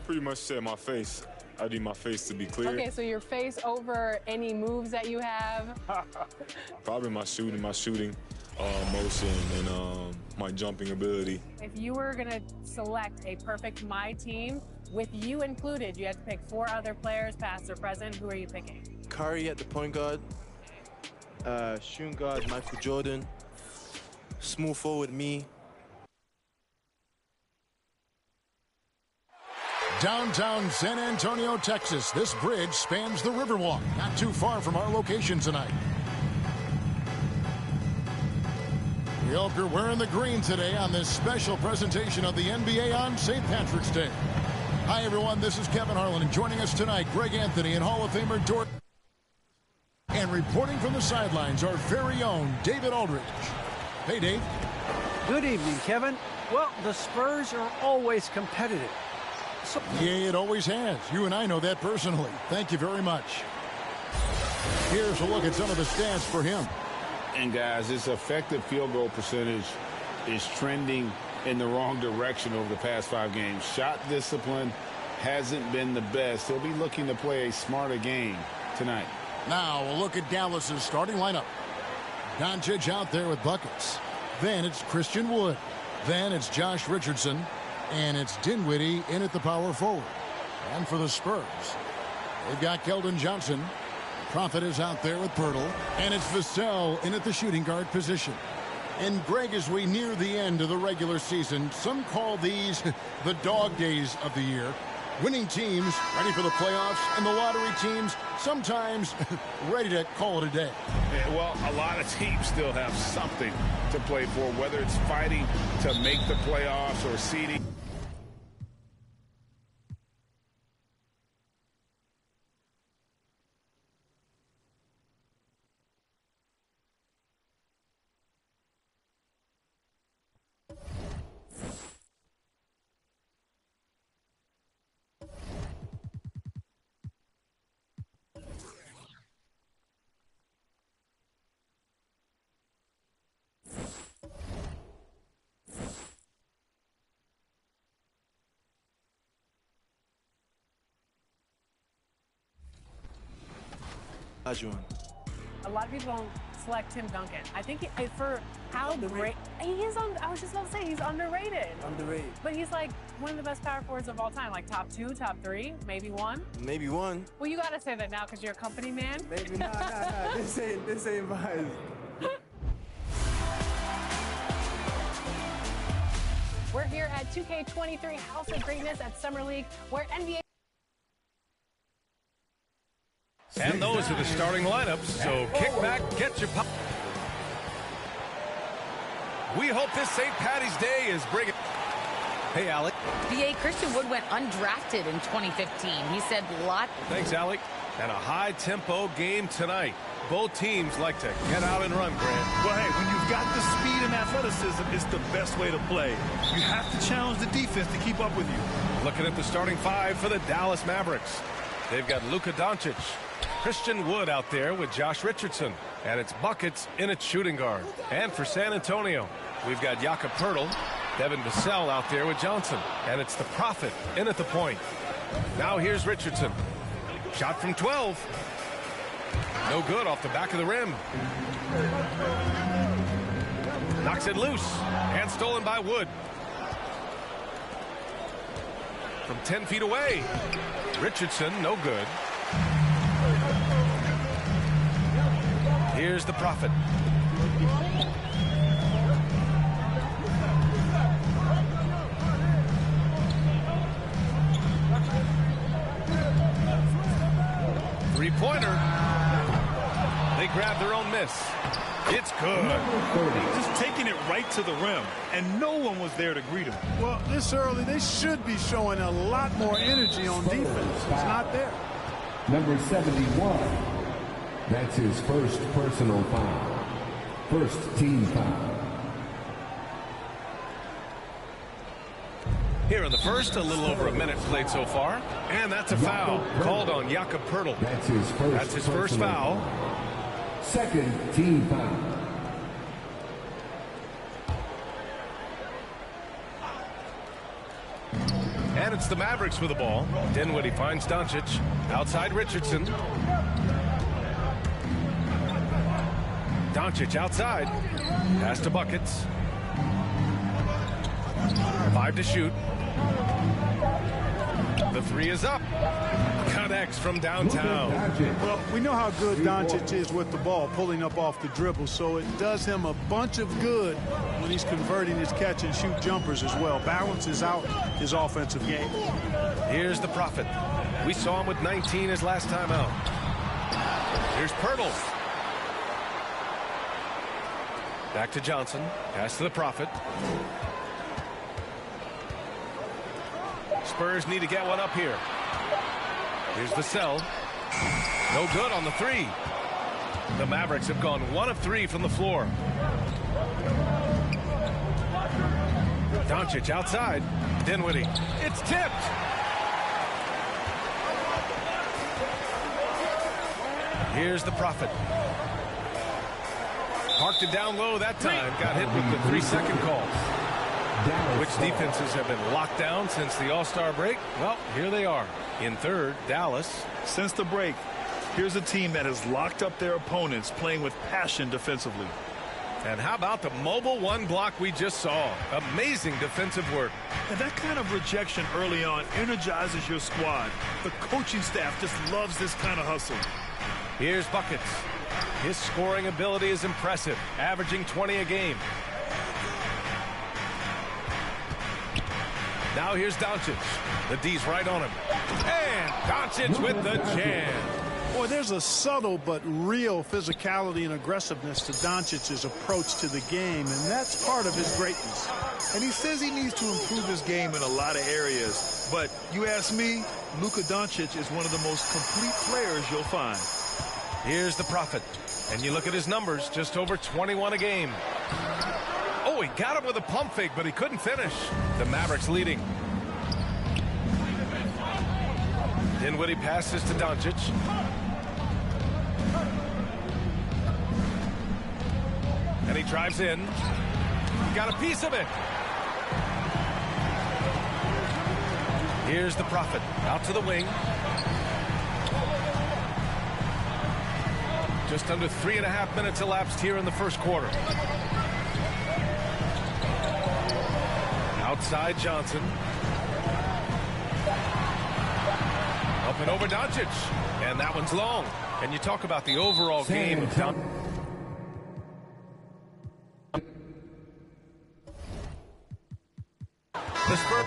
pretty much said my face. I need my face to be clear. Okay, so your face over any moves that you have? Probably my shooting motion, and my jumping ability. If you were going to select a perfect My Team, with you included, you had to pick 4 other players, past or present. Who are you picking? Curry at the point guard, shooting guard Michael Jordan, small forward me. Downtown San Antonio, Texas. This bridge spans the Riverwalk, not too far from our location tonight. We hope you're wearing the green today on this special presentation of the NBA on St. Patrick's Day. Hi, everyone. This is Kevin Harlan, and joining us tonight, Greg Anthony and Hall of Famer Dort. And reporting from the sidelines, our very own David Aldridge. Hey, Dave. Good evening, Kevin. Well, the Spurs are always competitive. Yeah, it always has. You and I know that personally. Thank you very much. Here's a look at some of the stats for him. And, guys, his effective field goal percentage is trending in the wrong direction over the past 5 games. Shot discipline hasn't been the best. He'll be looking to play a smarter game tonight. Now, a look at Dallas's starting lineup. Doncic out there with buckets. Then it's Christian Wood. Then it's Josh Richardson. And it's Dinwiddie in at the power forward. And for the Spurs, they've got Keldon Johnson. Prophet is out there with Pirtle. And it's Vassell in at the shooting guard position. And Greg, as we near the end of the regular season, some call these the dog days of the year. Winning teams ready for the playoffs, and the lottery teams sometimes ready to call it a day. Well, a lot of teams still have something to play for, whether it's fighting to make the playoffs or seeding. A lot of people don't select Tim Duncan. I think for how great he is, I was just about to say he's underrated. Underrated. But he's like one of the best power forwards of all time, like top 2, top 3, maybe 1. Maybe 1. Well, you got to say that now because you're a company man. Maybe nah. This ain't biased. We're here at 2K23 House of Greatness at Summer League, where NBA. And those are the starting lineups, so kick back, get your pop. We hope this St. Patty's Day is bringing... Hey, Alec. BA Christian Wood went undrafted in 2015. He said lot. Thanks, Alec. And a high-tempo game tonight. Both teams like to get out and run, Grant. Well, hey, when you've got the speed and athleticism, it's the best way to play. You have to challenge the defense to keep up with you. Looking at the starting 5 for the Dallas Mavericks. They've got Luka Doncic, Christian Wood out there with Josh Richardson, and it's buckets in at shooting guard. And for San Antonio, we've got Jakob Pirtle, Devin Vassell out there with Johnson, and it's the Prophet in at the point. Now here's Richardson. Shot from 12. No good off the back of the rim. Knocks it loose, and stolen by Wood. From 10 feet away, Richardson, no good. Here's the Prophet. Three-pointer. They grab their own miss. It's good. Just taking it right to the rim, and no one was there to greet him. Well, this early, they should be showing a lot more energy on defense. It's not there. Number 71. That's his first personal foul. First team foul. Here in the first, a little over a minute played so far. And that's a foul called on Jakob Pirtle. That's his first foul. Second team foul. And And it's the Mavericks with the ball. Dinwiddie finds Doncic. Outside Richardson. Doncic outside. Pass to Buckets. 5 to shoot. The three is up. Connects from downtown. Well, we know how good Doncic is with the ball, pulling up off the dribble, so it does him a bunch of good when he's converting his catch-and-shoot jumpers as well. Balances out his offensive game. Here's the Prophet. We saw him with 19 his last time out. Here's Pirtle. Back to Johnson. Pass to the Prophet. Spurs need to get one up here. Here's Vassell. No good on the three. The Mavericks have gone 1 of 3 from the floor. Doncic outside. Dinwiddie. It's tipped. Here's the Prophet. Parked it down low that time. Got hit with the 3-second call. Which defenses have been locked down since the All-Star break? Well, here they are. In third, Dallas. Since the break, here's a team that has locked up their opponents, playing with passion defensively. And how about the mobile one block we just saw? Amazing defensive work. And that kind of rejection early on energizes your squad. The coaching staff just loves this kind of hustle. Here's Buckets. His scoring ability is impressive, averaging 20 a game. Now here's Doncic. The D's right on him. And Doncic with the jam. Boy, there's a subtle but real physicality and aggressiveness to Doncic's approach to the game, and that's part of his greatness. And he says he needs to improve his game in a lot of areas. But you ask me, Luka Doncic is one of the most complete players you'll find. Here's the Prophet. And you look at his numbers, just over 21 a game. Oh, he got him with a pump fake, but he couldn't finish. The Mavericks leading. Dinwiddie passes to Doncic. And he drives in. He got a piece of it. Here's the Prophet. Out to the wing. Just under 3.5 minutes elapsed here in the first quarter. Outside Johnson. Up and over Doncic. And that one's long. And you talk about the overall game of Doncic. The Spurs.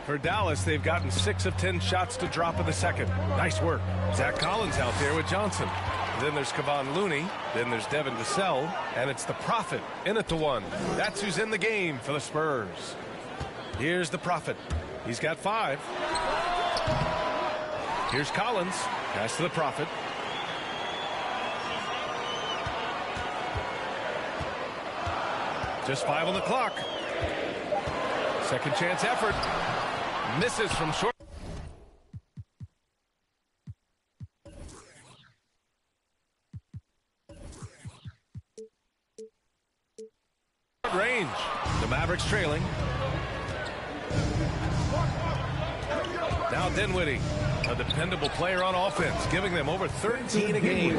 For Dallas, they've gotten 6 of 10 shots to drop in the second. Nice work. Zach Collins out there with Johnson. Then there's Kevon Looney. Then there's Devin Vassell. And it's the Prophet in at the 1. That's who's in the game for the Spurs. Here's the Prophet. He's got 5. Here's Collins. Pass to the Prophet. Just 5 on the clock. Second chance effort. Misses from short range. The Mavericks trailing. Now Dinwiddie, a dependable player on offense, giving them over 13 a game.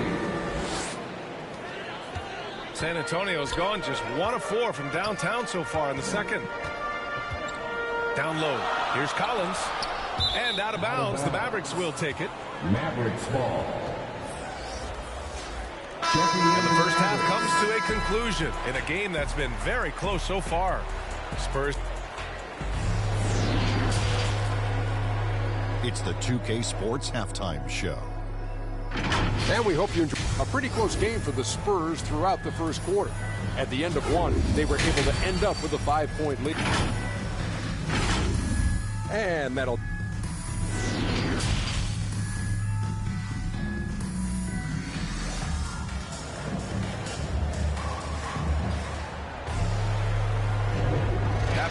San Antonio's gone just 1 of 4 from downtown so far in the second. Down low. Here's Collins. And out of bounds. The Mavericks will take it. Mavericks ball. And the first half comes to a conclusion in a game that's been very close so far. Spurs. It's the 2K Sports Halftime Show. And we hope you enjoy a pretty close game for the Spurs throughout the first quarter. At the end of one, they were able to end up with a 5-point lead. And that'll...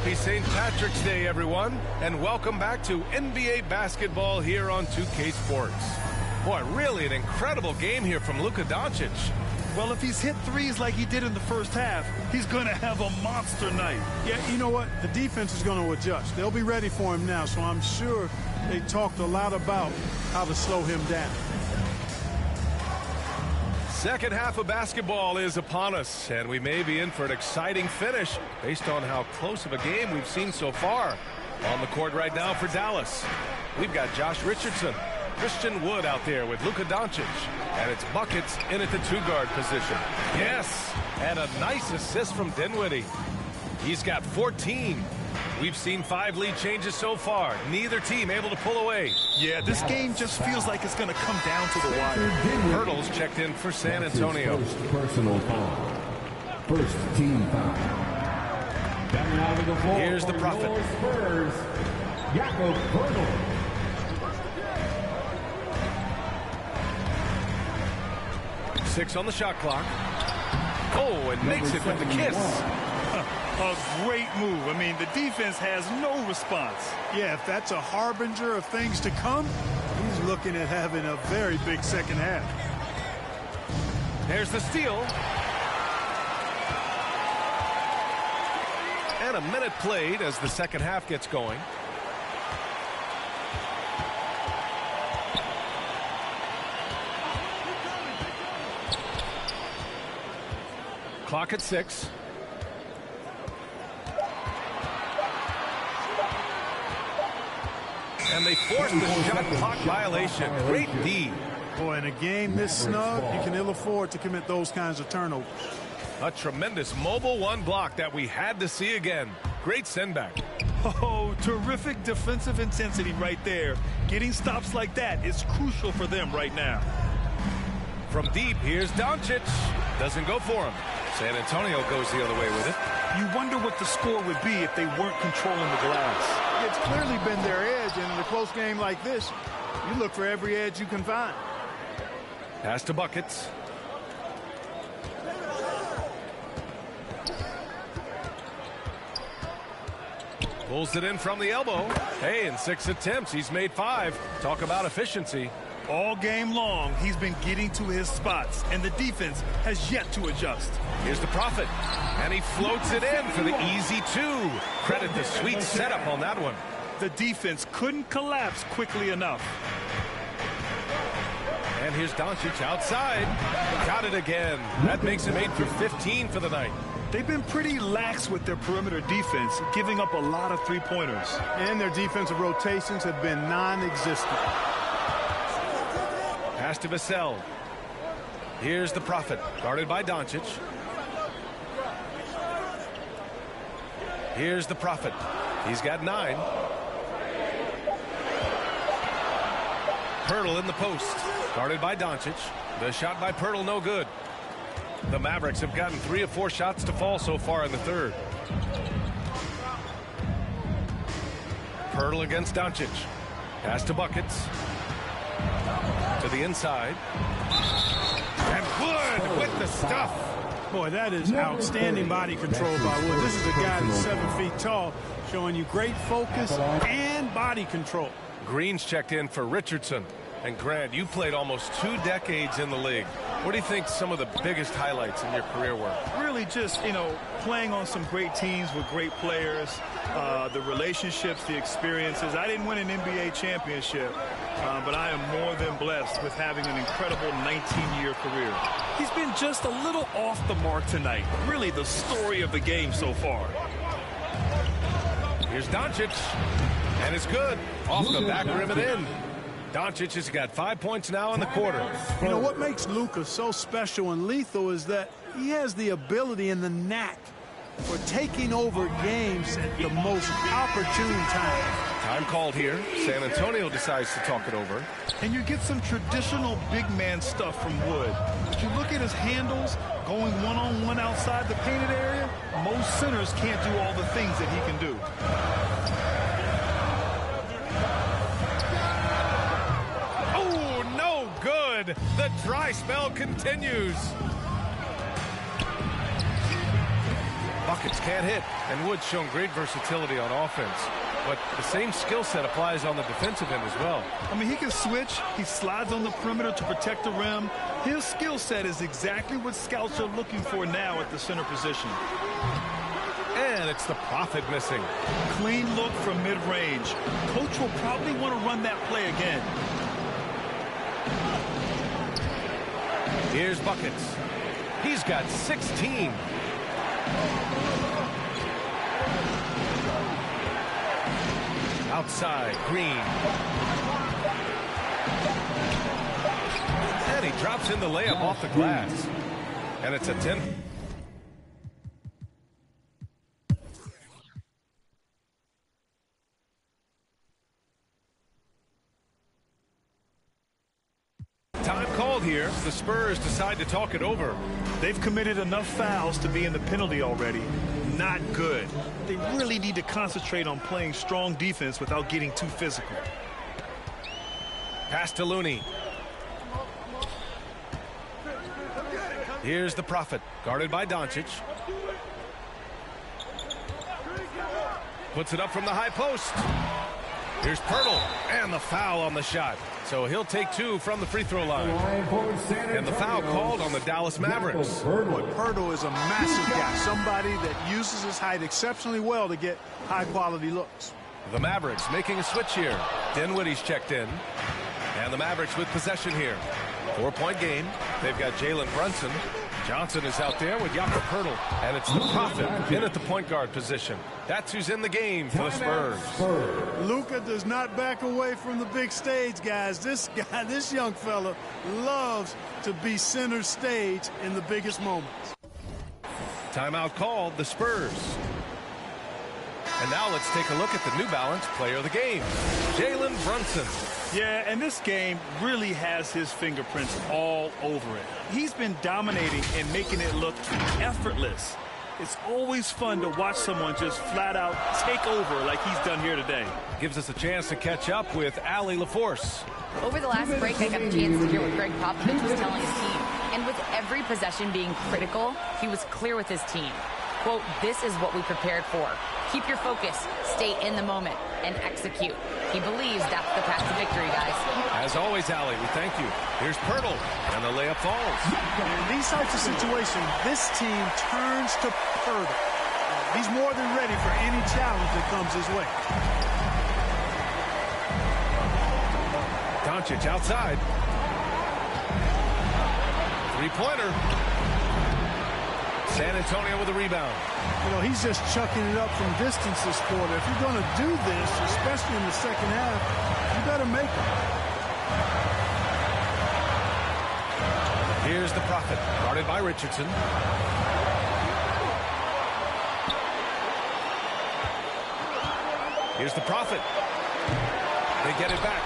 Happy St. Patrick's Day, everyone, and welcome back to NBA basketball here on 2K Sports. Boy, really an incredible game here from Luka Doncic. Well, if he's hit threes like he did in the first half, he's going to have a monster night. Yeah, you know what? The defense is going to adjust. They'll be ready for him now, so I'm sure they talked a lot about how to slow him down. Second half of basketball is upon us, and we may be in for an exciting finish based on how close of a game we've seen so far. On the court right now for Dallas, we've got Josh Richardson, Christian Wood out there with Luka Doncic, and it's buckets in at the two-guard position. Yes, and a nice assist from Dinwiddie. He's got 14. We've seen 5 lead changes so far. Neither team able to pull away. Yeah, this game just feels like it's going to come down to the wire. Hurdles checked in for San Antonio. First personal foul. First team foul. Here's the prophet. Spurs, Jakob Hurdle. Six on the shot clock. Oh, and makes it with the kiss. A great move. I mean, the defense has no response. Yeah, if that's a harbinger of things to come, he's looking at having a very big second half. There's the steal. And a minute played as the second half gets going. Clock at 6. And they forced the shot clock violation. Great D. Boy, in a game this snug, you can ill afford to commit those kinds of turnovers. A tremendous mobile one block that we had to see again. Great send back. Oh, terrific defensive intensity right there. Getting stops like that is crucial for them right now. From deep, here's Doncic. Doesn't go for him. San Antonio goes the other way with it. You wonder what the score would be if they weren't controlling the glass. It's clearly been their edge, and in a close game like this, you look for every edge you can find. Pass to buckets. Pulls it in from the elbow. Hey, in 6 attempts, he's made 5. Talk about efficiency. All game long, he's been getting to his spots, and the defense has yet to adjust. Here's the prophet, and he floats it in for the easy 2. Credit the sweet setup on that one. The defense couldn't collapse quickly enough. And here's Doncic outside. Got it again. That makes him 8 for 15 for the night. They've been pretty lax with their perimeter defense, giving up a lot of three-pointers. And their defensive rotations have been non-existent. Pass to Vassell. Here's the prophet, guarded by Doncic. Here's the prophet. He's got 9. Pirtle in the post, guarded by Doncic. The shot by Pirtle, no good. The Mavericks have gotten 3 of 4 shots to fall so far in the third. Pirtle against Doncic. Pass to buckets. To the inside. And Wood with the stuff. Boy, that is outstanding body control by Wood. This is a guy that's 7 feet tall, showing you great focus and body control. Green's checked in for Richardson. And Grant, you played almost 2 decades in the league. What do you think some of the biggest highlights in your career were? Really just, playing on some great teams with great players, the relationships, the experiences. I didn't win an NBA championship, but I am more than blessed with having an incredible 19-year career. He's been just a little off the mark tonight. Really the story of the game so far. Here's Doncic, and it's good. Off the back rim and in. Doncic has got 5 points now in the quarter. What makes Luka so special and lethal is that he has the ability and the knack for taking over games at the most opportune time. Time called here. San Antonio decides to talk it over. And you get some traditional big man stuff from Wood. But you look at his handles, going one-on-one outside the painted area, most centers can't do all the things that he can do. The dry spell continues. Buckets can't hit, and Wood's shown great versatility on offense. But the same skill set applies on the defensive end as well. I mean, he can switch. He slides on the perimeter to protect the rim. His skill set is exactly what scouts are looking for now at the center position. And it's the Prophet missing. Clean look from mid-range. Coach will probably want to run that play again. Here's Buckets. He's got 16. Outside, Green. And he drops in the layup off the glass. And it's a 10. Time called here. The Spurs decide to talk it over. They've committed enough fouls to be in the penalty already. Not good. They really need to concentrate on playing strong defense without getting too physical. Pass to Looney. Here's the Prophet, guarded by Doncic. Puts it up from the high post. Here's Pirtle, and the foul on the shot. So he'll take 2 from the free throw line. And the foul called on the Dallas Mavericks. Pirtle is a massive guy, somebody that uses his height exceptionally well to get high-quality looks. The Mavericks making a switch here. Dinwiddie's checked in. And the Mavericks with possession here. 4-point game. They've got Jalen Brunson. Johnson is out there with Jakob Poeltl. And it's the Prophet in at the point guard position. That's who's in the game for the Spurs. Luka does not back away from the big stage, guys. This young fella loves to be center stage in the biggest moments. Timeout called, the Spurs. And now let's take a look at the New Balance player of the game, Jalen Brunson. Yeah, and this game really has his fingerprints all over it. He's been dominating and making it look effortless. It's always fun to watch someone just flat out take over like he's done here today. Gives us a chance to catch up with Allie LaForce. Over the last break, I got a chance to hear what Greg Popovich was telling his team. And with every possession being critical, he was clear with his team. Quote, this is what we prepared for. Keep your focus, stay in the moment, and execute. He believes that's the path to victory, guys. As always, Allie, we thank you. Here's Poeltl, and the layup falls. In these types of situations, this team turns to Poeltl. He's more than ready for any challenge that comes his way. Doncic outside. Three-pointer. San Antonio with a rebound. You know, he's just chucking it up from distance this quarter. If you're going to do this, especially in the second half, you better make it. Here's the Prophet, guarded by Richardson. Here's the Prophet. They get it back.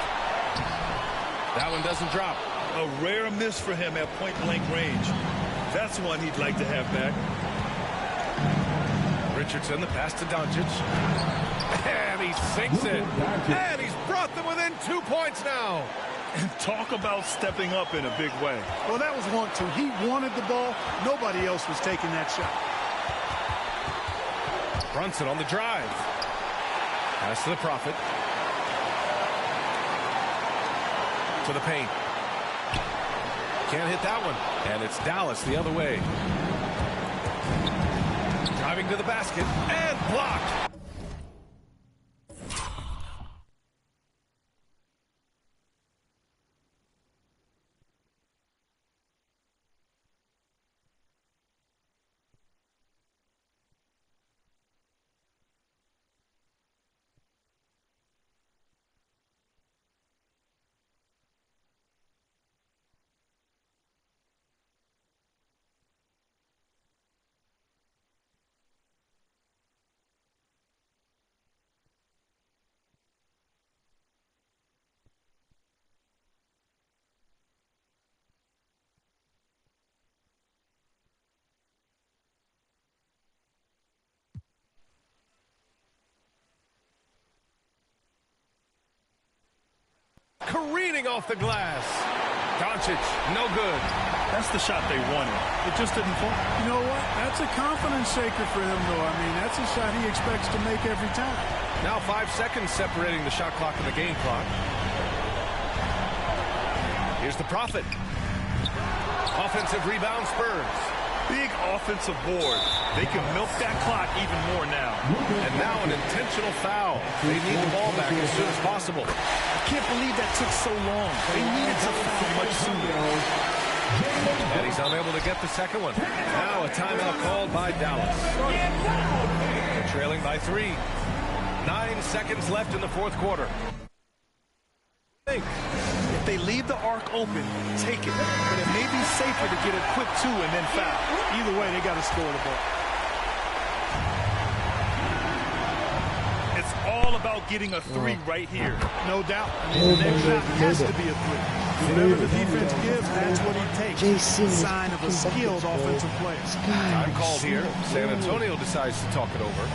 That one doesn't drop. A rare miss for him at point-blank range. That's one he'd like to have back. Richardson, the pass to Doncic. And he sinks it. And he's brought them within 2 points now. And talk about stepping up in a big way. Well, that was 1-2. He wanted the ball. Nobody else was taking that shot. Brunson on the drive. Pass to the Prophet. To the paint. Can't hit that one. And it's Dallas the other way. Driving to the basket and blocked. Careening off the glass. Doncic, no good. That's the shot they wanted. It just didn't fall. You know what? That's a confidence shaker for him, though. I mean, that's a shot he expects to make every time. Now 5 seconds separating the shot clock and the game clock. Here's the Prophet. Offensive rebound, Spurs. Big offensive board. They can milk that clock even more now. And now an intentional foul. They need the ball back as soon as possible. I can't believe that took so long. They needed to foul much sooner. And he's unable to get the second one. Now a timeout called by Dallas. They're trailing by 3. 9 seconds left in the fourth quarter. If they leave the arc open, take it. But it may be safer to get a quick 2 and then foul. Either way, they got to score the ball. It's all about getting a 3 right here. No doubt. I mean, the next shot has to be a 3. Whatever the defense gives, that's what he takes. Sign of a skilled offensive player. Time called here. San Antonio decides to talk it over.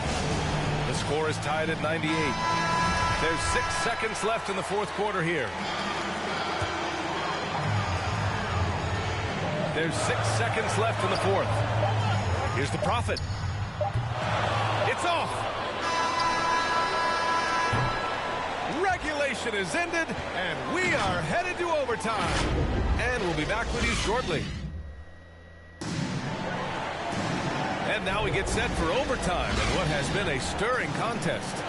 The score is tied at 98. There's 6 seconds left in the fourth quarter here. There's 6 seconds left in the fourth. Here's the Prophet. It's off. Regulation is ended, and we are headed to overtime. And we'll be back with you shortly. And now we get set for overtime in what has been a stirring contest.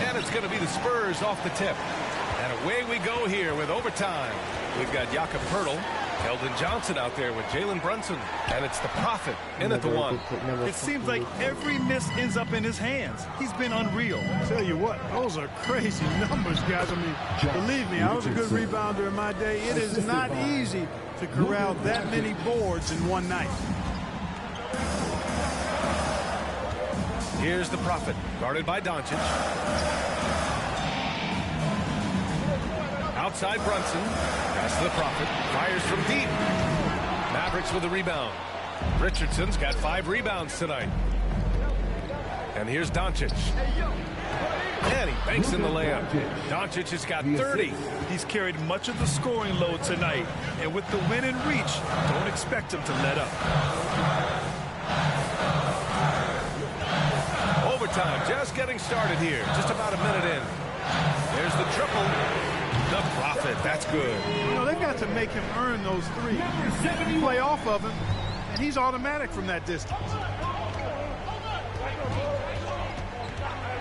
And it's going to be the Spurs off the tip. And away we go here with overtime. We've got Jakob Poeltl, Keldon Johnson out there with Jalen Brunson. And it's the Prophet in at the 1. It seems like every miss ends up in his hands. He's been unreal. Tell you what, those are crazy numbers, guys. I mean, believe me, I was a good rebounder in my day. It is not easy to corral that many boards in one night. Here's the Prophet, guarded by Doncic. Outside Brunson. Pass to the Prophet. Fires from deep. Mavericks with a rebound. Richardson's got 5 rebounds tonight. And here's Doncic. And he banks in the layup. Doncic has got 30. He's carried much of the scoring load tonight. And with the win and reach, don't expect him to let up. Overtime just getting started here. Just about a minute in. There's the triple. The Prophet. That's good. You know, they've got to make him earn those 3. Play off of him, and he's automatic from that distance.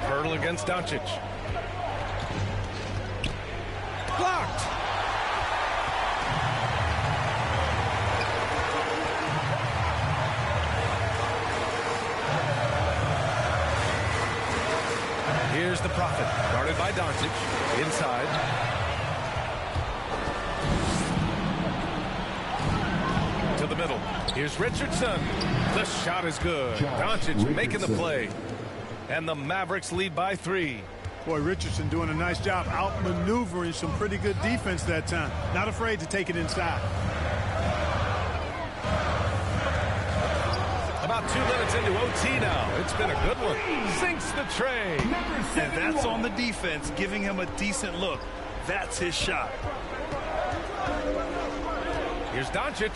Poeltl against Doncic. Blocked. Here's the Prophet, guarded by Doncic. Inside. To the middle. Here's Richardson. The shot is good. Doncic making the play. And the Mavericks lead by 3. Boy, Richardson doing a nice job outmaneuvering some pretty good defense that time. Not afraid to take it inside. About 2 minutes into OT now. It's been a good one. Sinks the tray. And that's on the defense, giving him a decent look. That's his shot. Here's Doncic.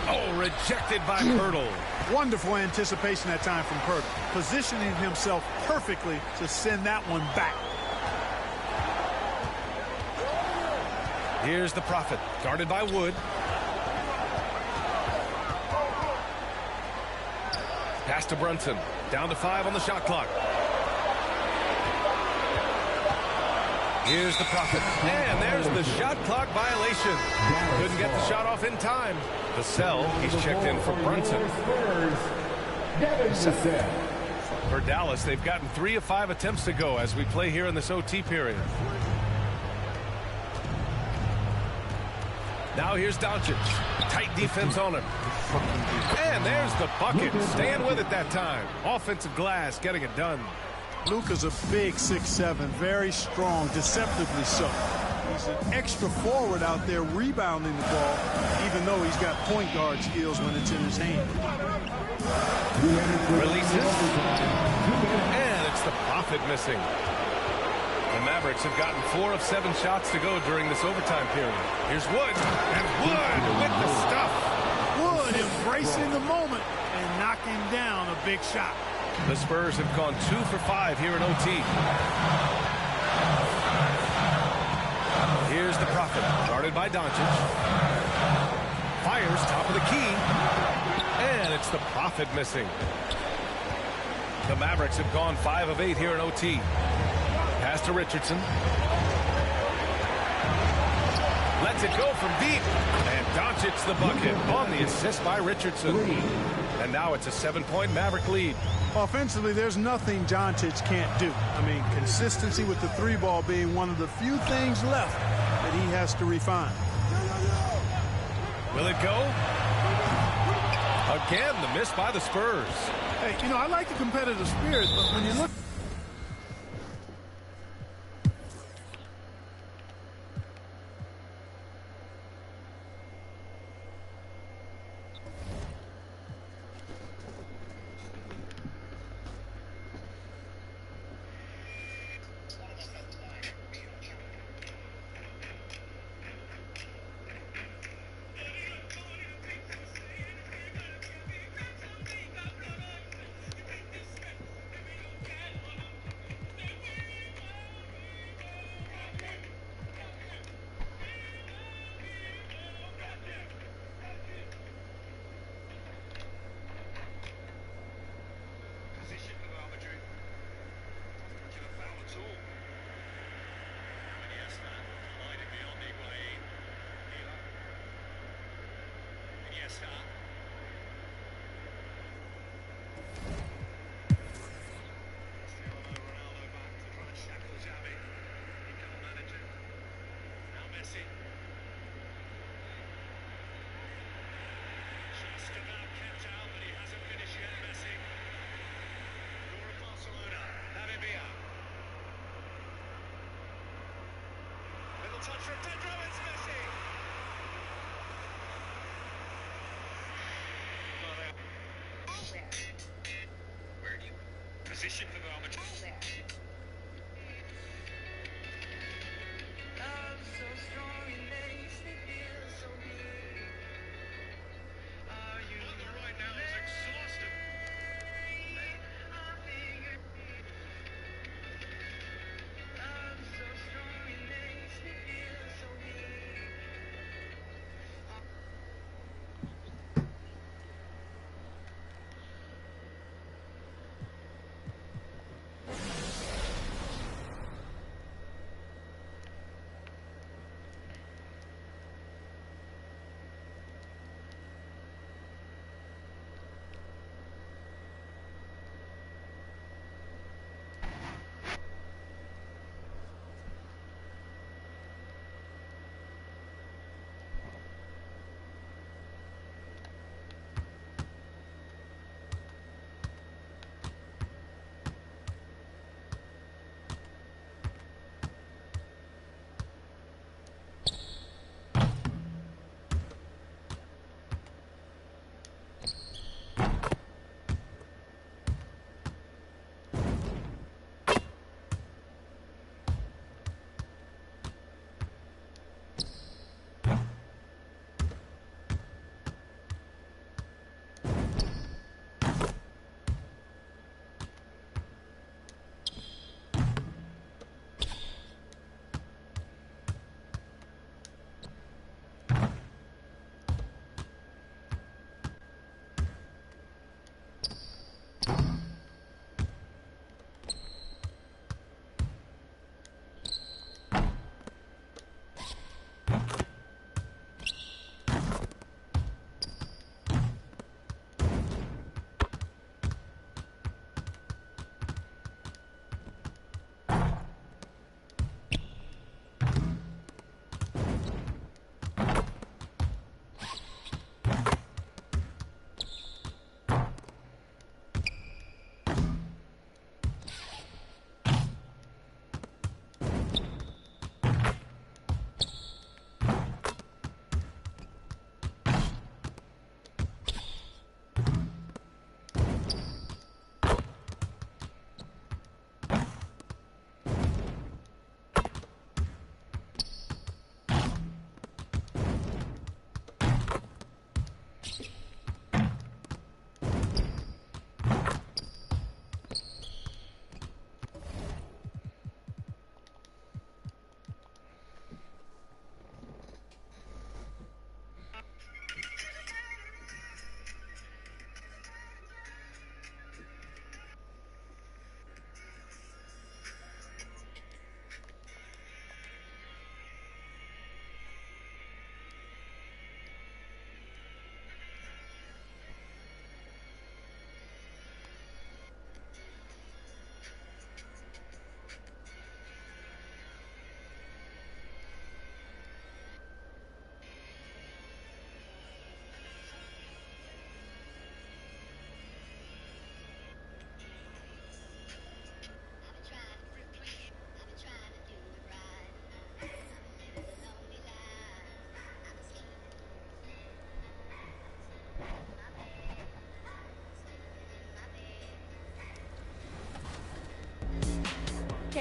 Oh, rejected by Poeltl. Wonderful anticipation that time from Poeltl. Positioning himself perfectly to send that one back. Here's the Prophet, guarded by Wood. Pass to Brunson. Down to 5 on the shot clock. Here's the Prophet. And there's the shot clock violation. Couldn't get the shot off in time. The cell, he's checked in for Brunson. For Dallas, they've gotten 3 of 5 attempts to go as we play here in this OT period. Now here's Doncic. Tight defense on him. And there's the bucket. Staying with it that time. Offensive glass, getting it done. Luka's a big 6'7", very strong, deceptively so. He's an extra forward out there rebounding the ball, even though he's got point guard skills when it's in his hand. Releases. And it's the Prophet missing. Mavericks have gotten 4 of 7 shots to go during this overtime period. Here's Wood, and Wood with the stuff. Wood embracing the moment and knocking down a big shot. The Spurs have gone 2 for 5 here in OT. Here's the Prophet, guarded by Doncic. Fires top of the key. And it's the Prophet missing. The Mavericks have gone 5 of 8 here in OT. Pass to Richardson. Lets it go from deep. And Doncic the bucket on the assist by Richardson. And now it's a 7-point Maverick lead. Offensively, there's nothing Doncic can't do. I mean, consistency with the 3-ball being one of the few things left that he has to refine. Will it go? Again, the miss by the Spurs. Hey, you know, I like the competitive spirit, but when you look... Position for the armature. Right now is exhausted.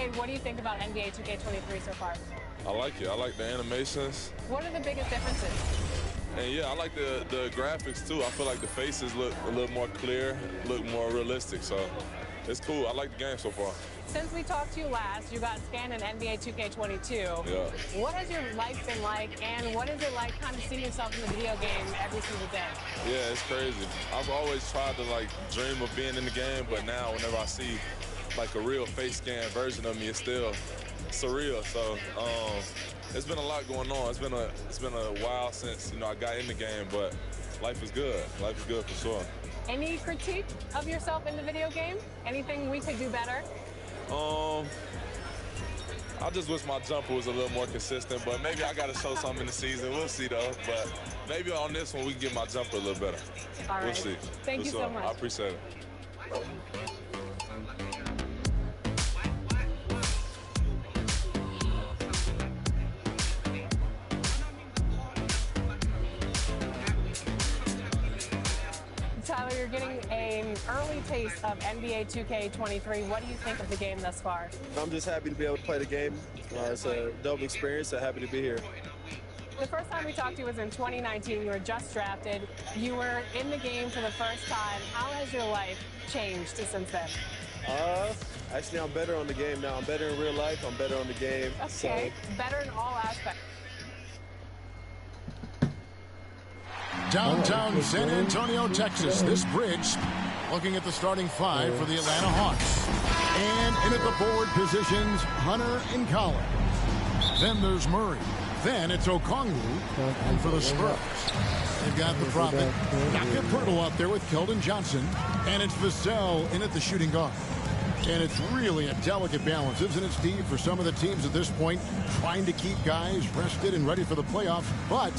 Greg, what do you think about NBA 2K23 so far? I like it. I like the animations. What are the biggest differences? And yeah, I like the graphics too. I feel like the faces look a little more clear, look more realistic. So it's cool. I like the game so far. Since we talked to you last, you got scanned in NBA 2K22. Yeah. What has your life been like, and what is it like kind of seeing yourself in the video game every single day? Yeah, it's crazy. I've always tried to like dream of being in the game, but now whenever I see like a real face scan version of me, it's still surreal. So it's been a lot going on. It's been a while since I got in the game, but life is good. Life is good for sure. Any critique of yourself in the video game? Anything we could do better? I just wish my jumper was a little more consistent, but maybe I got to show something in the season. We'll see, though. But maybe on this one, we can get my jumper a little better. All right. We'll see. Thank you so much. I appreciate it. Tyler, you're getting an early taste of NBA 2K23. What do you think of the game thus far? I'm just happy to be able to play the game. It's a dope experience, so happy to be here. The first time we talked to you was in 2019. You were just drafted. You were in the game for the first time. How has your life changed since then? Actually, I'm better on the game now. I'm better in real life. I'm better on the game. Okay, better in all aspects. Downtown San Antonio, Texas. This bridge looking at the starting five for the Atlanta Hawks. And in at the forward positions, Hunter and Collins. Then there's Murray. Then it's Okongwu. And for the Spurs, they've got the Prophet. Naka Pirtle out there with Keldon Johnson. And it's Vassell in at the shooting guard. And it's really a delicate balance, isn't it, Steve, for some of the teams at this point, trying to keep guys rested and ready for the playoffs, but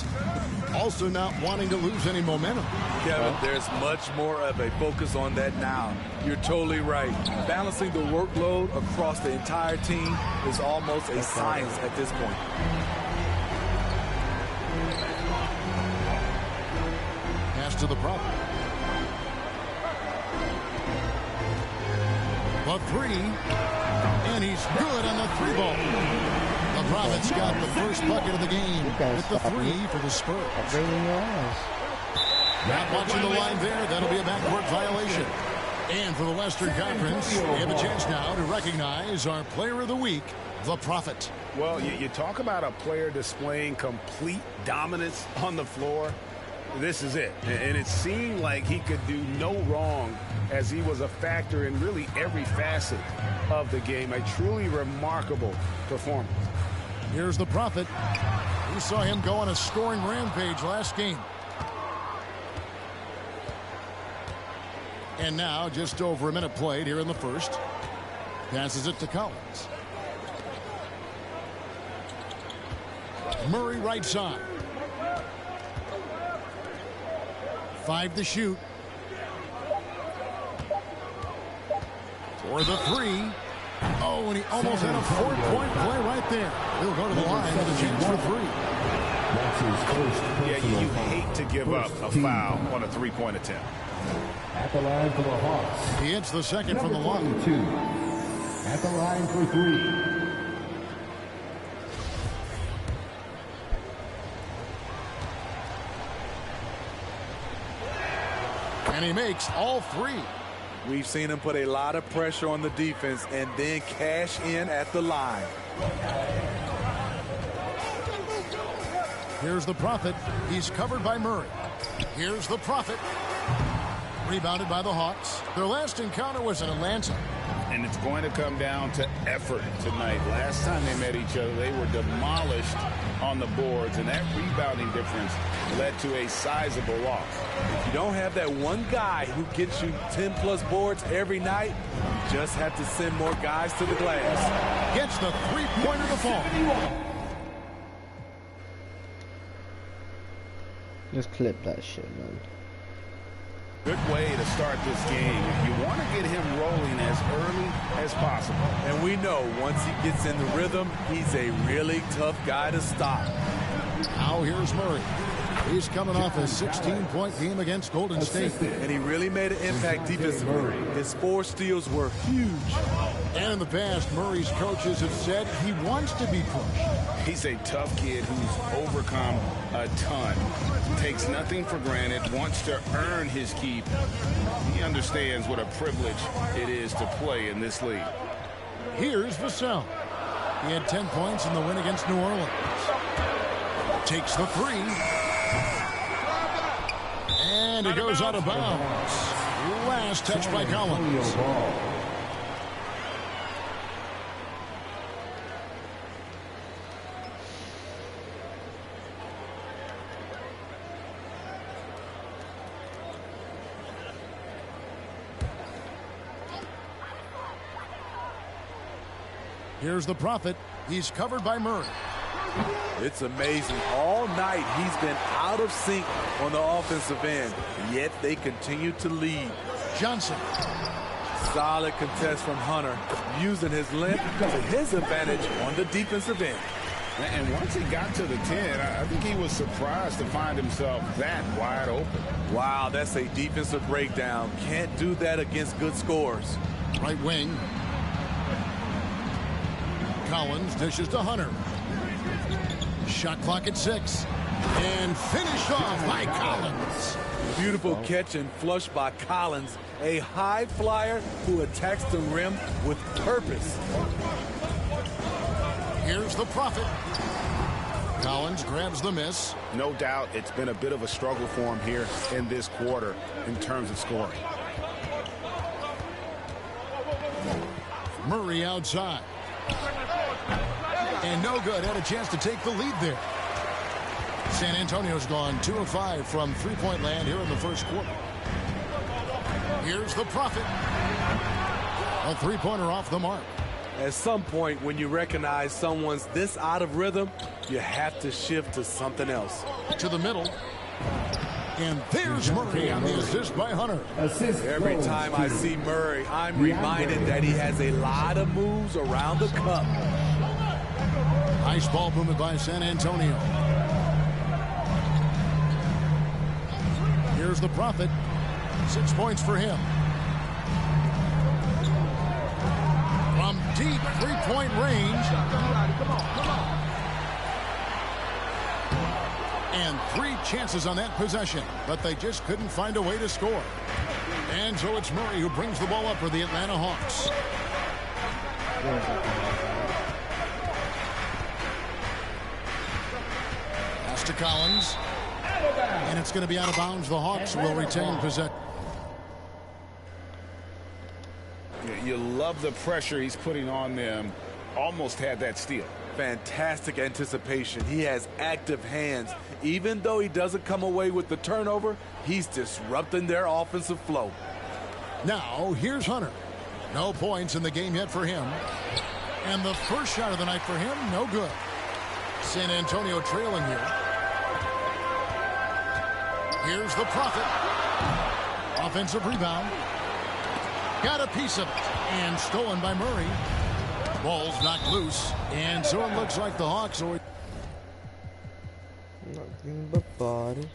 also not wanting to lose any momentum. Kevin, there's much more of a focus on that now. You're totally right. Balancing the workload across the entire team is almost a science at this point. Pass to the Prophet. A three, and he's good on the three ball. The Prophet's got the first bucket of the game with the three for the Spurs. Not watching the line there. That'll be a backcourt violation. And for the Western Conference, we have a chance now to recognize our Player of the Week, the Prophet. Well, you talk about a player displaying complete dominance on the floor. This is it. And it seemed like he could do no wrong as he was a factor in really every facet of the game. A truly remarkable performance. Here's the Prophet. We saw him go on a scoring rampage last game. And now just over a minute played here in the first. Passes it to Collins. Murray right side. 5 to shoot. For the three. Oh, and he almost had a 4-point play right there. He'll go to the line with a chance for three. Yeah, you hate to give up a foul on a three-point attempt. At the line for the Hawks. He hits the second from the line. 22. At the line for three. And he makes all three. We've seen him put a lot of pressure on the defense and then cash in at the line. Here's the Prophet. He's covered by Murray. Here's the Prophet. Rebounded by the Hawks. Their last encounter was in Atlanta. And it's going to come down to effort tonight. Last time they met each other, they were demolished on the boards, and that rebounding difference led to a sizable loss. If you don't have that one guy who gets you 10-plus boards every night, you just have to send more guys to the glass. Gets the three-pointer to fall. Just clip that shit, man. Good way to start this game. You want to get him rolling as early as possible. And we know once he gets in the rhythm, he's a really tough guy to stop. Now here's Murray. He's coming off a 16-point game against Golden State. And he really made an impact defensively. His 4 steals were huge. And in the past, Murray's coaches have said he wants to be pushed. He's a tough kid who's overcome a ton. Takes nothing for granted, wants to earn his keep. He understands what a privilege it is to play in this league. Here's Vassell. He had 10 points in the win against New Orleans. Takes the 3. And it goes out of bounds. Last touch by Collins. Here's the Prophet. He's covered by Murray. It's amazing. All night he's been out of sync on the offensive end, yet they continue to lead. Johnson. Solid contest from Hunter, using his length to his advantage on the defensive end. And once he got to the 10, I think he was surprised to find himself that wide open. Wow, that's a defensive breakdown. Can't do that against good scores. Right wing. Collins dishes to Hunter. Shot clock at 6. And finished off by Collins. Beautiful catch and flush by Collins. A high flyer who attacks the rim with purpose. Here's the Prophet. Collins grabs the miss. No doubt it's been a bit of a struggle for him here in this quarter in terms of scoring. Murray outside. And no good. Had a chance to take the lead there. San Antonio's gone 2 of 5 from three-point land here in the first quarter. Here's the Prophet. A three-pointer off the mark. At some point, when you recognize someone's this out of rhythm, you have to shift to something else. To the middle. And there's Murray on the assist by Hunter. Every time I see Murray, I'm reminded that he has a lot of moves around the cup. Nice ball movement by San Antonio. Here's the Prophet. 6 points for him. From deep three-point range. And 3 chances on that possession, but they just couldn't find a way to score. And so it's Murray who brings the ball up for the Atlanta Hawks. Pass to Collins. And it's going to be out of bounds. The Hawks will retain possession. You love the pressure he's putting on them. Almost had that steal. Fantastic anticipation. He has active hands. Even though he doesn't come away with the turnover, he's disrupting their offensive flow. Now, here's Hunter. No points in the game yet for him. And the first shot of the night for him, no good. San Antonio trailing here. Here's the Prophet. Offensive rebound. Got a piece of it. And stolen by Murray. Ball's knocked loose. And so it looks like the Hawks are... Nothing but body.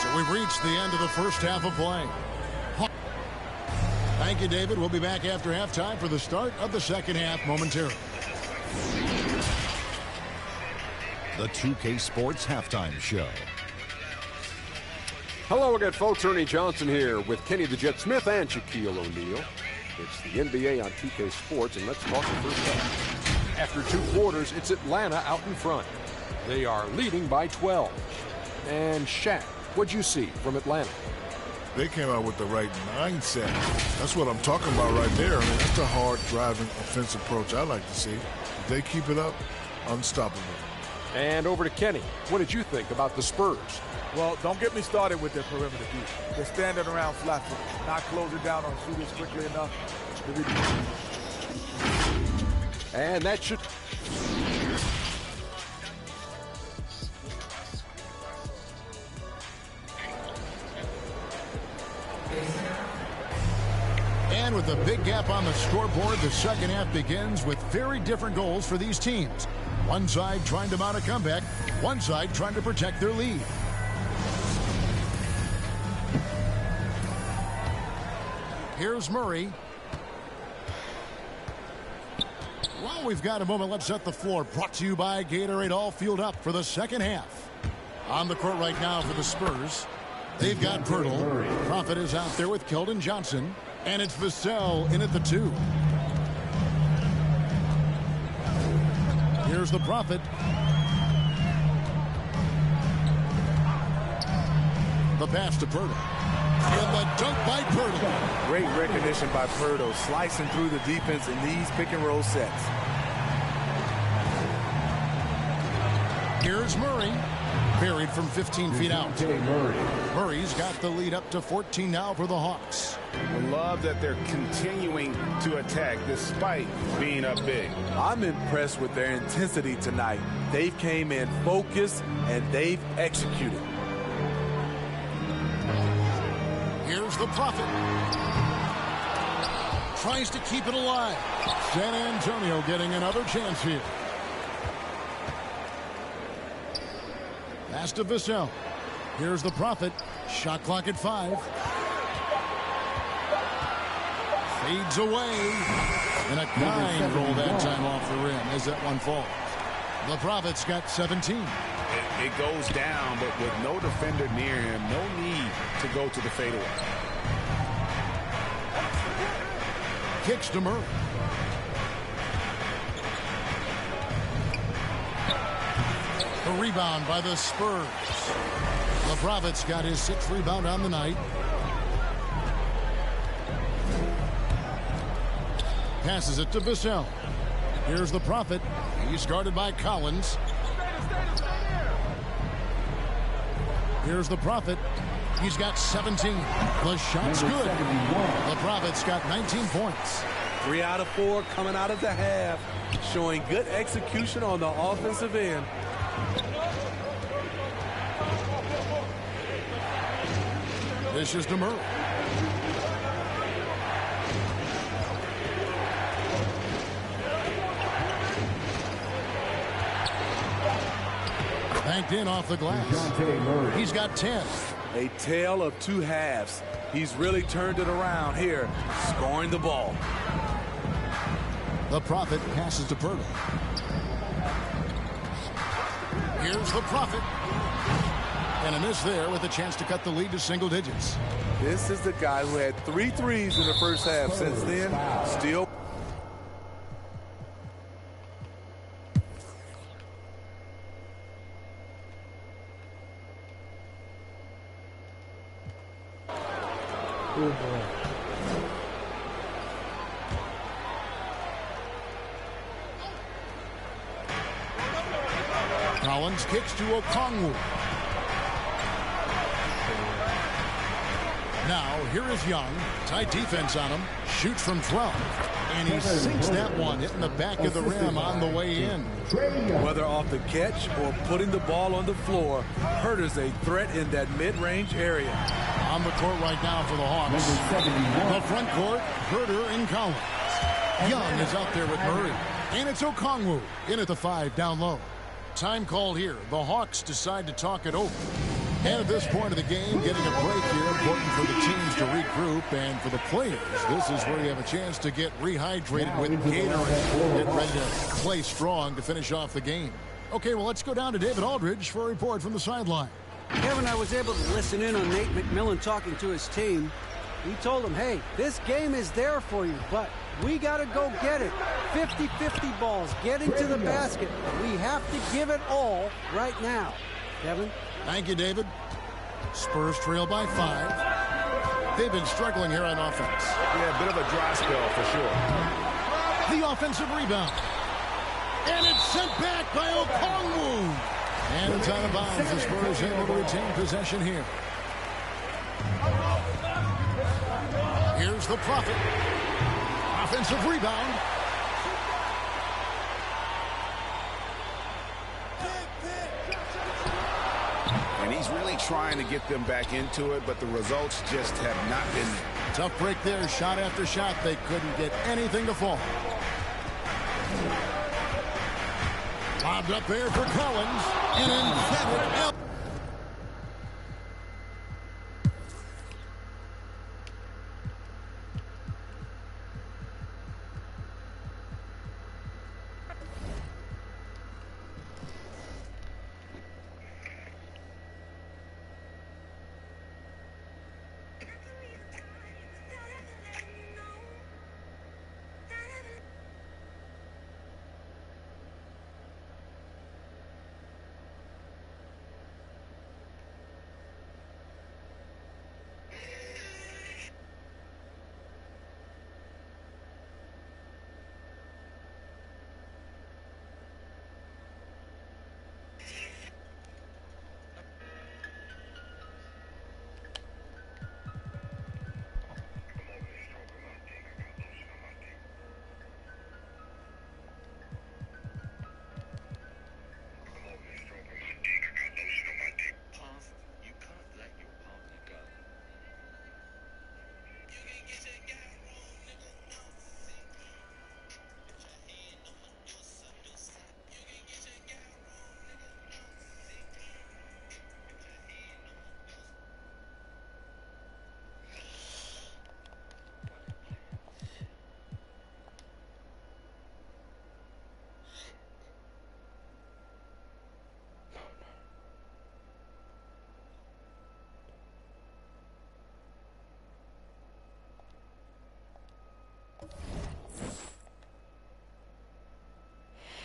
So we've reached the end of the first half of play. Thank you, David. We'll be back after halftime for the start of the second half momentarily. The 2K Sports Halftime Show. Hello again, folks. Ernie Johnson here with Kenny the Jet Smith and Shaquille O'Neal. It's the NBA on 2K Sports, and let's talk the first half. After 2 quarters, it's Atlanta out in front. They are leading by 12. And Shaq, what'd you see from Atlanta? They came out with the right mindset. That's what I'm talking about right there. I mean, that's the hard driving offensive approach I like to see. If they keep it up, unstoppable. And over to Kenny. What did you think about the Spurs? Well, don't get me started with their perimeter defense. They're standing around flat-footed, not closing down on shooters quickly enough. And that should... And with a big gap on the scoreboard, the second half begins with very different goals for these teams. One side trying to mount a comeback, one side trying to protect their lead. Here's Murray. While we've got a moment, let's set the floor. Brought to you by Gatorade, all fueled up for the second half. On the court right now for the Spurs, they've got Pirtle. Prophet is out there with Keldon Johnson. And it's Vassell in at the 2. Here's the Prophet. The pass to Pirtle. And the dunk by Pirtle. Great recognition by Pirtle, slicing through the defense in these pick-and-roll sets. Here's Murray. Buried from 15 feet out. Murray's got the lead up to 14 now for the Hawks. I love that they're continuing to attack despite being up big. I'm impressed with their intensity tonight. They've came in focused and they've executed. Here's the Prophet. Tries to keep it alive. San Antonio getting another chance here. Pass to Vassell. Here's the Prophet. Shot clock at 5. Fades away. And a kind roll that time off the rim as that one falls. The Prophet's got 17. It goes down, but with no defender near him, no need to go to the fadeaway. Kicks to Murray. The rebound by the Spurs. The Prophet's got his 6th rebound on the night. Passes it to Vassell. Here's the Prophet. He's guarded by Collins. Here's the Prophet. He's got 17. The shot's good. The Prophet's got 19 points. 3 out of 4 coming out of the half, showing good execution on the offensive end. This is to Murray. Banked in off the glass. He's got 10. A tale of 2 halves. He's really turned it around here, scoring the ball. The Prophet passes to Pirtle. Here's the Prophet. And a miss there with a chance to cut the lead to single digits. This is the guy who had 3 threes in the first half. Since then, still. Oh, boy. Collins kicks to Okongwu. Now, here is Young. Tight defense on him. Shoots from 12. And he sinks that one, hitting the back of the rim on the way in. Whether off the catch or putting the ball on the floor, Herter's a threat in that mid-range area. On the court right now for the Hawks. The front court, Herter and Collins. Young is out there with Murray. And it's Okongwu in at the 5 down low. Time called here. The Hawks decide to talk it over. And at this point of the game, getting a break here, important for the teams to regroup, and for the players, this is where you have a chance to get rehydrated with Gatorade. Get ready to play strong to finish off the game. Okay, well, let's go down to David Aldridge for a report from the sideline. Kevin, I was able to listen in on Nate McMillan talking to his team. He told them, hey, this game is there for you, but we got to go get it. 50-50 balls, getting to the basket. We have to give it all right now. Kevin? Thank you, David. Spurs trail by 5. They've been struggling here on offense. Yeah, a bit of a dry spell for sure. The offensive rebound. And it's sent back by Okongwu. And it's out of bounds. The Spurs able to retain possession here. Here's the Prophet. Offensive rebound. And he's really trying to get them back into it, but the results just have not been there. Tough break there, shot after shot. They couldn't get anything to fall. Lobbed up there for Collins. An emphatic.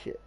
Shit.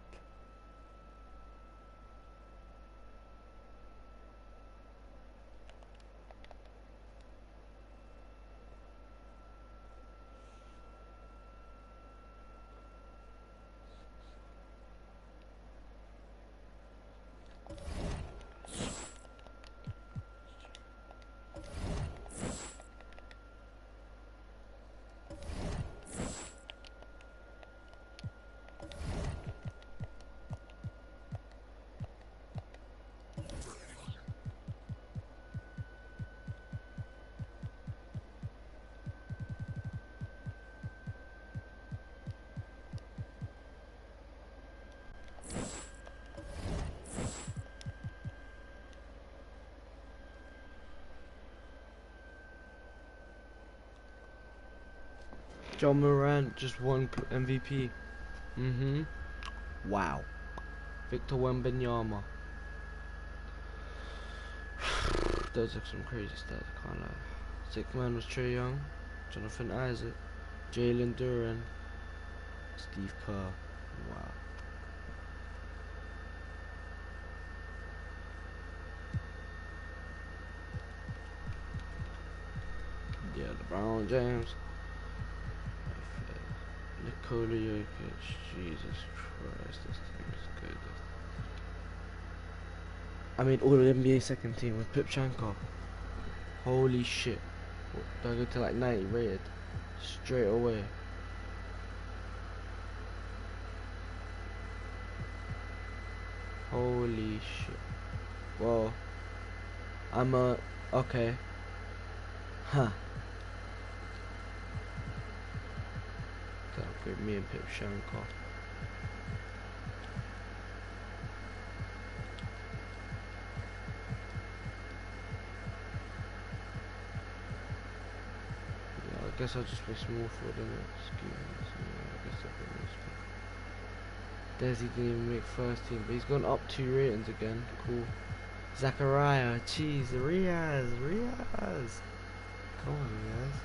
John Morant just won MVP. Wow. Victor Wembanyama. Those are some crazy stats, I can't lie. Sixth man was Trae Young, Jonathan Isaac, Jalen Duren, Steve Kerr. Wow. Yeah, LeBron James. Nikola Jokic. Jesus Christ, this team is good. I mean, all NBA second team with Pipchenko. Holy shit. Do I go to like 90 rated? Straight away. Holy shit. Well, I'm okay. Huh. Gotta upgrade me and Pipchenko. I guess I'll just play small forward in it. Excuse me. I guess I'll play small. Desi didn't even make first team, but he's gone up 2 ratings again. Cool. Zachariah, jeez, Riaz. Come on, guys.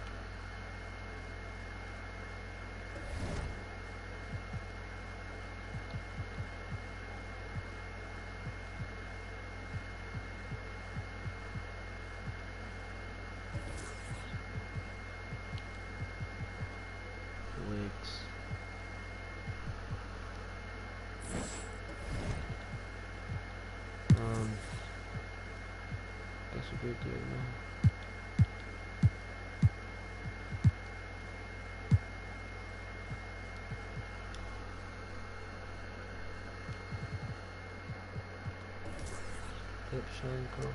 That's a good deal now. Pipchenko.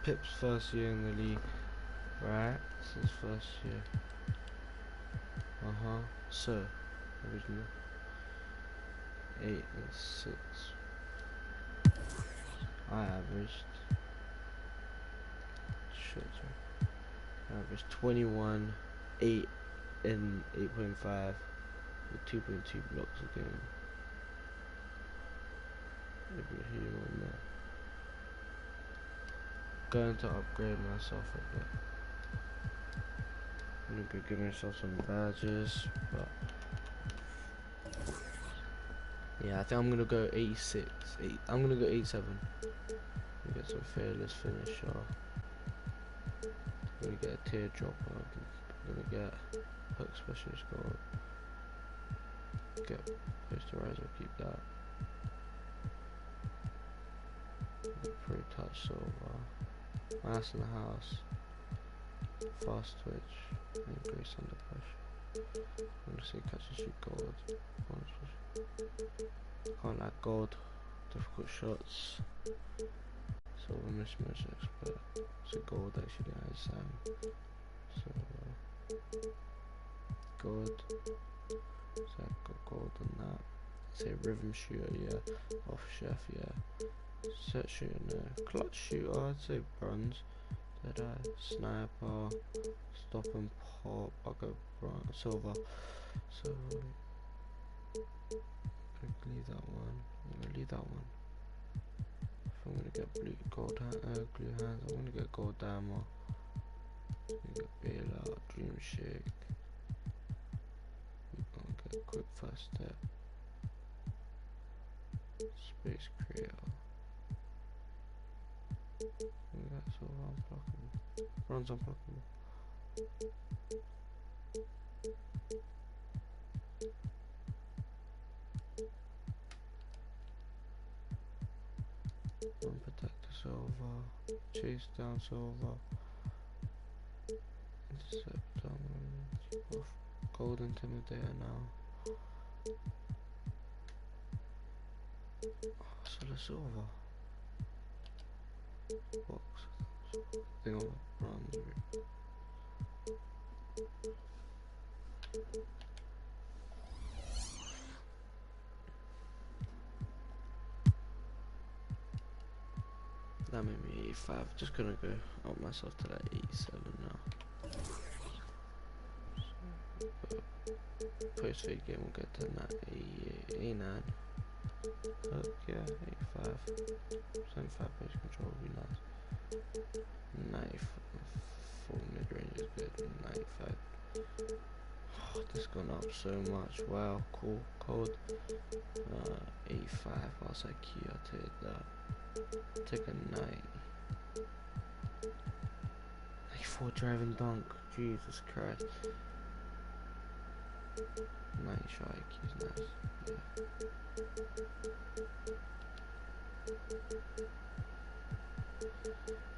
Pip's first year in the league, right? It's his first year. So, original 8 and 6. I averaged. I averaged 21, 8 and 8.5 with 2.2 blocks a game. Maybe here or not. Going to upgrade myself a bit. I'm gonna go give myself some badges, but yeah, I think I'm gonna go 86. I'm gonna go 87. Get some fearless finisher. I'm gonna get a teardropper. I'm gonna get hook specialist gold. Get posterizer, keep that. Pro touch silver. Mass in the house. Fast twitch. And grace under pressure. I'm gonna say catch and shoot gold. Can't like gold. Difficult shots. Silver mismatch expert. So gold actually has silver. Gold. So I got gold on that. Say rhythm shooter, yeah. Off chef, yeah. Set shooter, no. Clutch shooter, I'd say bronze. Did I? Sniper. Stop and pop. I'll go bronze. Silver. So leave that one. I'm gonna leave that one. If I'm gonna get blue gold glue hands, I'm gonna get gold diamond. I'm gonna get bailout, dream shake. I'm gonna get quick first step. Space creator. We got silver unblockable. Bronze unblockable. Protector silver. Chase down silver. Intercept down. Gold intimidator now. So the silver. Box. Thing of bronze. That made me 85. Just gonna go up myself to that 87 now. Post fade game will get to that 88, 89. Yeah, 85. 75 base control would be nice. 94 mid range is good. 95. Oh, this gone up so much. Wow, cool. Cold. 85. I'll say key. I'll take that. Take a 94 driving dunk. Jesus Christ. 90 shot IQ is nice. Yeah.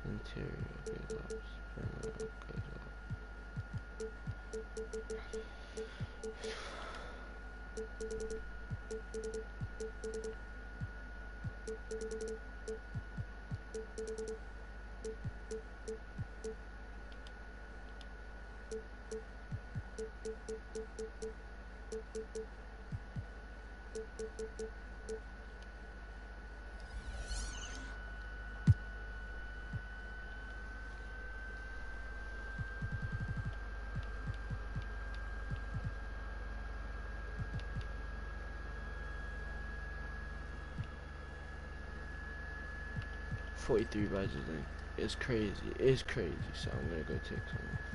Interior goes up. Perimeter goes up. 43 badges, like, it's crazy. It's crazy, so I'm gonna go take some off.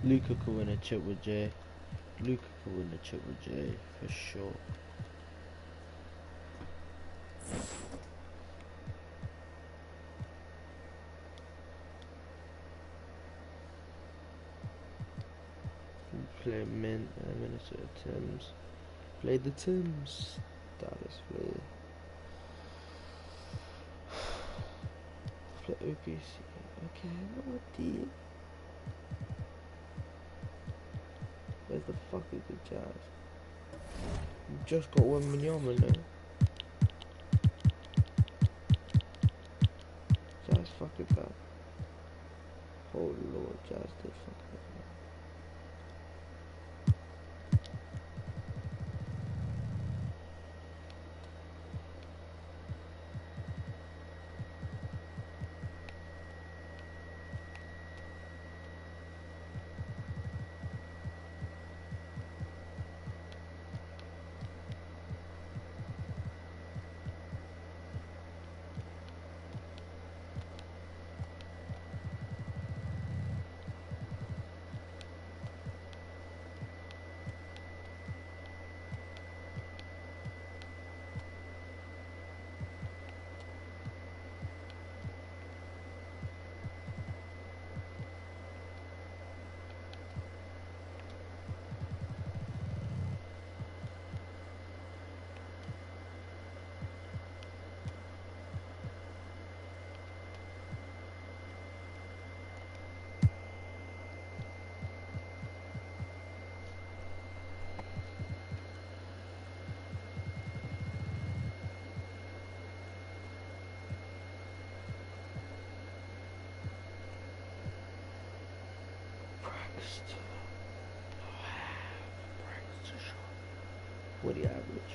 Luka could win a chip with Jay. Luka could win a chip with Jay for sure. Play Minnesota Tims. Play the Tims. Dallas play. Play OKC. Okay, no deal. Where the fuck is the Jazz? You just got one Minyama now. Jazz fuck it up. Oh lord, Jazz did fuck it up. What do you average?